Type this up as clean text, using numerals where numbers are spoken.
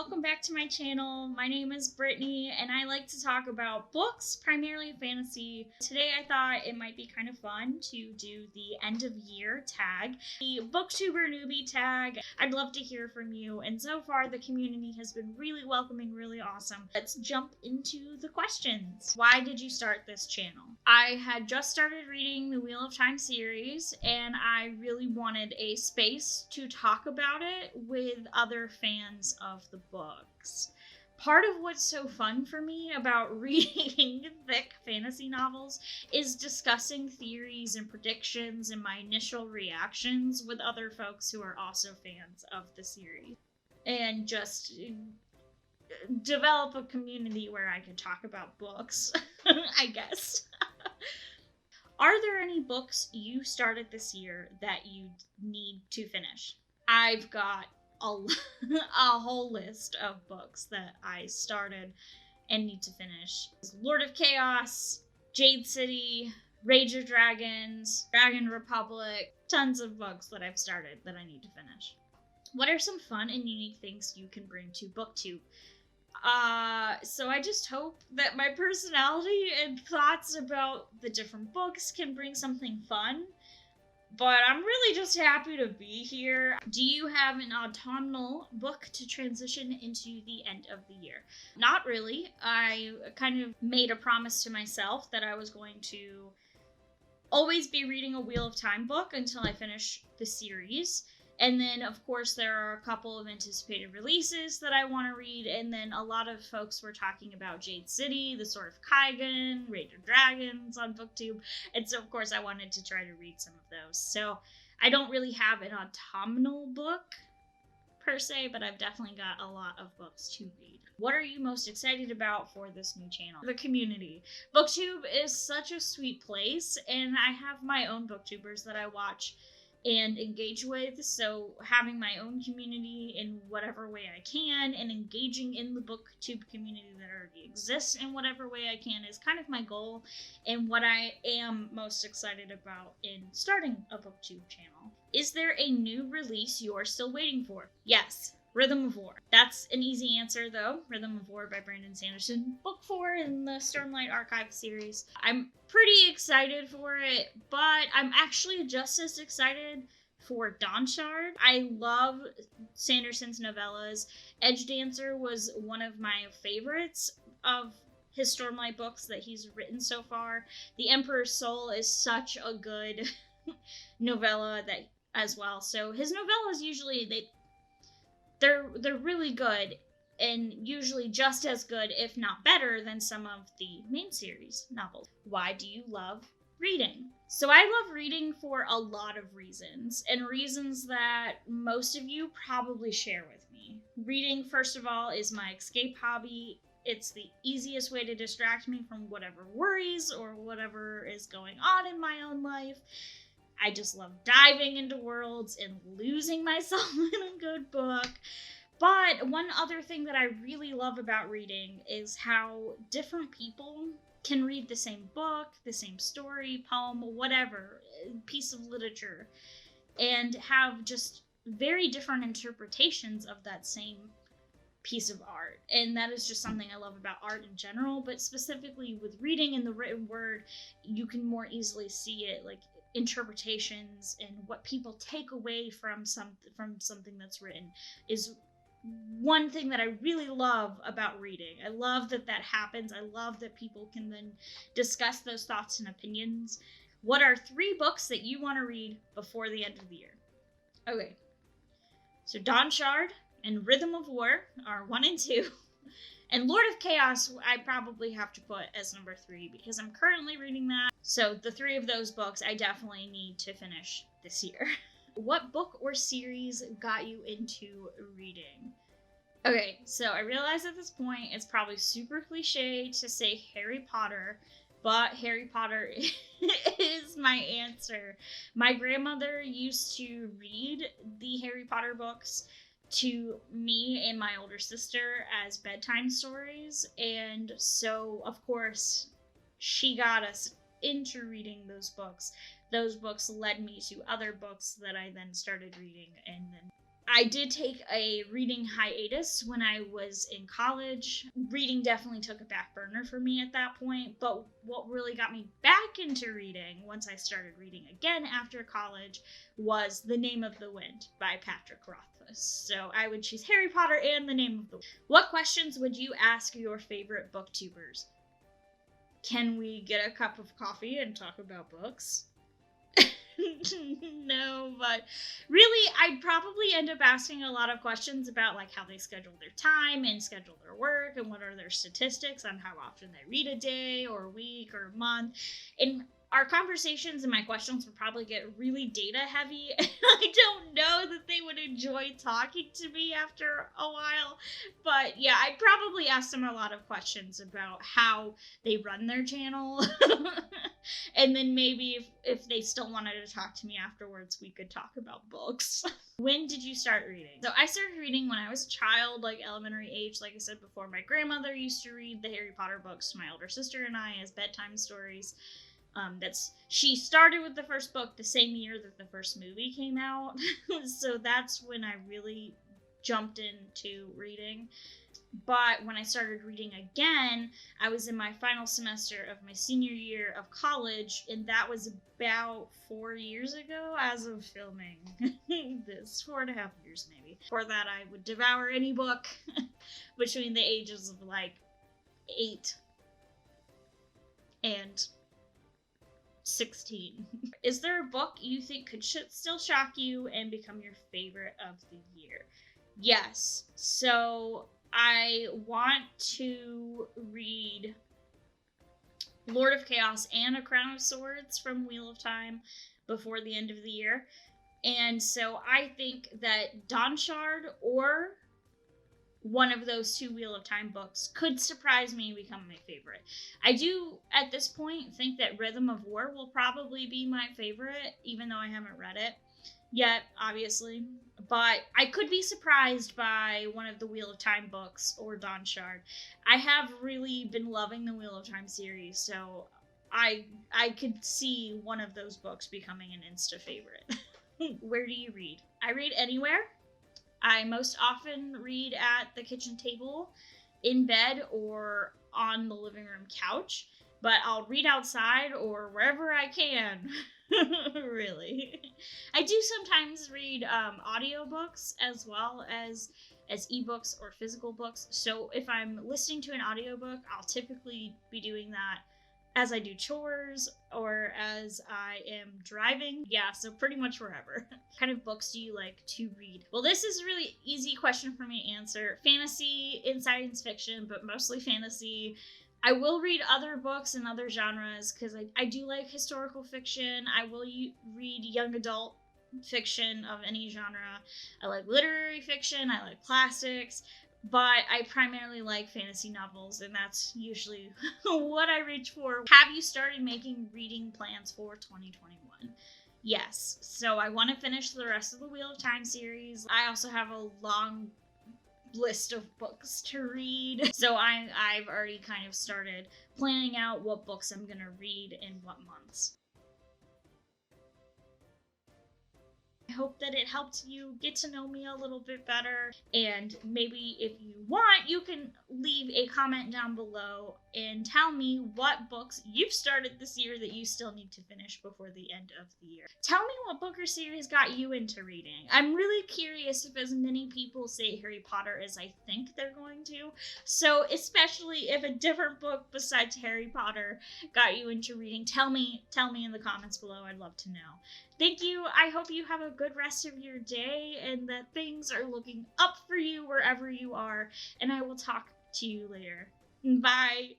welcome back to my channel. My name is Brittany and I like to talk about books, primarily fantasy. Today I thought it might be kind of fun to do the end of year tag, the Booktuber Newbie tag. I'd love to hear from you, and so far the community has been really welcoming, really awesome. Let's jump into the questions. Why did you start this channel? I had just started reading the Wheel of Time series and I really wanted a space to talk about it with other fans of the books. Part of what's so fun for me about reading thick fantasy novels is discussing theories and predictions and my initial reactions with other folks who are also fans of the series. And just develop a community where I can talk about books, I guess. Are there any books you started this year that you need to finish? I've got a whole list of books that I started and need to finish. Lord of Chaos, Jade City, Rage of Dragons, Dragon Republic, tons of books that I've started that I need to finish. What are some fun and unique things you can bring to Booktube? So I just hope that my personality and thoughts about the different books can bring something fun. But I'm really just happy to be here. Do you have an autumnal book to transition into the end of the year? Not really. I kind of made a promise to myself that I was going to always be reading a Wheel of Time book until I finish the series. And then, of course, there are a couple of anticipated releases that I want to read. And then a lot of folks were talking about Jade City, The Sword of Kaigan, Rage of Dragons on Booktube. And so, of course, I wanted to try to read some of those. So I don't really have an autumnal book, per se, but I've definitely got a lot of books to read. What are you most excited about for this new channel? The community. Booktube is such a sweet place, and I have my own booktubers that I watch and engage with, so having my own community in whatever way I can and engaging in the booktube community that already exists in whatever way I can is kind of my goal and what I am most excited about in starting a booktube channel. Is there a new release you're still waiting for? Yes. Rhythm of War. That's an easy answer, though. Rhythm of War by Brandon Sanderson. Book 4 in the Stormlight Archive series. I'm pretty excited for it, but I'm actually just as excited for Dawnshard. I love Sanderson's novellas. Edge Dancer was one of my favorites of his Stormlight books that he's written so far. The Emperor's Soul is such a good novella that as well. So his novellas usually they're really good, and usually just as good, if not better, than some of the main series novels. Why do you love reading? So I love reading for a lot of reasons, and reasons that most of you probably share with me. Reading, first of all, is my escape hobby. It's the easiest way to distract me from whatever worries or whatever is going on in my own life. I just love diving into worlds and losing myself in a good book. But one other thing that I really love about reading is how different people can read the same book, the same story, poem, whatever, piece of literature, and have just very different interpretations of that same piece of art. And that is just something I love about art in general, but specifically with reading in the written word, you can more easily see it, like interpretations and what people take away from something that's written is one thing that I really love about reading. I love that happens. I love that people can then discuss those thoughts and opinions. What are 3 books that you want to read before the end of the year? Okay, so Dawnshard and Rhythm of War are 1 and 2. And Lord of Chaos, I probably have to put as number 3 because I'm currently reading that. So the 3 of those books I definitely need to finish this year. What book or series got you into reading? Okay, so I realize at this point it's probably super cliche to say Harry Potter, but Harry Potter is my answer. My grandmother used to read the Harry Potter books to me and my older sister as bedtime stories, and so of course she got us into reading those books. Those books led me to other books that I then started reading, and then I did take a reading hiatus when I was in college. Reading definitely took a back burner for me at that point, but what really got me back into reading once I started reading again after college was The Name of the Wind by Patrick Rothfuss. So I would choose Harry Potter and The Name of the Wind. What questions would you ask your favorite booktubers? Can we get a cup of coffee and talk about books? No, but really, I'd probably end up asking a lot of questions about like how they schedule their time and schedule their work and what are their statistics on how often they read a day or a week or a month. And our conversations and my questions would probably get really data heavy, and I don't know that they would enjoy talking to me after a while. But yeah, I'd probably ask them a lot of questions about how they run their channel. And then maybe if they still wanted to talk to me afterwards, we could talk about books. When did you start reading? So I started reading when I was a child, like elementary age. Like I said before, my grandmother used to read the Harry Potter books to my older sister and I as bedtime stories. She started with the first book the same year that the first movie came out. So that's when I really jumped into reading. But when I started reading again, I was in my final semester of my senior year of college, and that was about 4 years ago as of filming this, 4.5 years maybe. Before that, I would devour any book between the ages of like 8 and 16. Is there a book you think could still shock you and become your favorite of the year? Yes. So I want to read Lord of Chaos and A Crown of Swords from Wheel of Time before the end of the year. And so I think that Dawnshard or one of those two Wheel of Time books could surprise me and become my favorite. I do, at this point, think that Rhythm of War will probably be my favorite, even though I haven't read it yet, obviously. But I could be surprised by one of the Wheel of Time books or Dawnshard. I have really been loving the Wheel of Time series, so I could see one of those books becoming an Insta favorite. Where do you read? I read anywhere. I most often read at the kitchen table, in bed, or on the living room couch, but I'll read outside or wherever I can. Really. I do sometimes read audiobooks as well as ebooks or physical books. So if I'm listening to an audiobook, I'll typically be doing that as I do chores or as I am driving. Yeah, so pretty much wherever. What kind of books do you like to read? Well, this is a really easy question for me to answer. Fantasy and science fiction, but mostly fantasy. I will read other books and other genres because I do like historical fiction. I will read young adult fiction of any genre. I like literary fiction. I like classics. But I primarily like fantasy novels, and that's usually what I reach for. Have you started making reading plans for 2021? Yes. So I want to finish the rest of the Wheel of Time series. I also have a long list of books to read. So I've already kind of started planning out what books I'm going to read in what months. I hope that it helped you get to know me a little bit better, and maybe if you want, you can leave a comment down below and tell me what books you've started this year that you still need to finish before the end of the year. Tell me what book or series got you into reading. I'm really curious if as many people say Harry Potter as I think they're going to, so especially if a different book besides Harry Potter got you into reading, tell me in the comments below. I'd love to know. Thank you. I hope you have a good rest of your day and that things are looking up for you wherever you are. And I will talk to you later. Bye.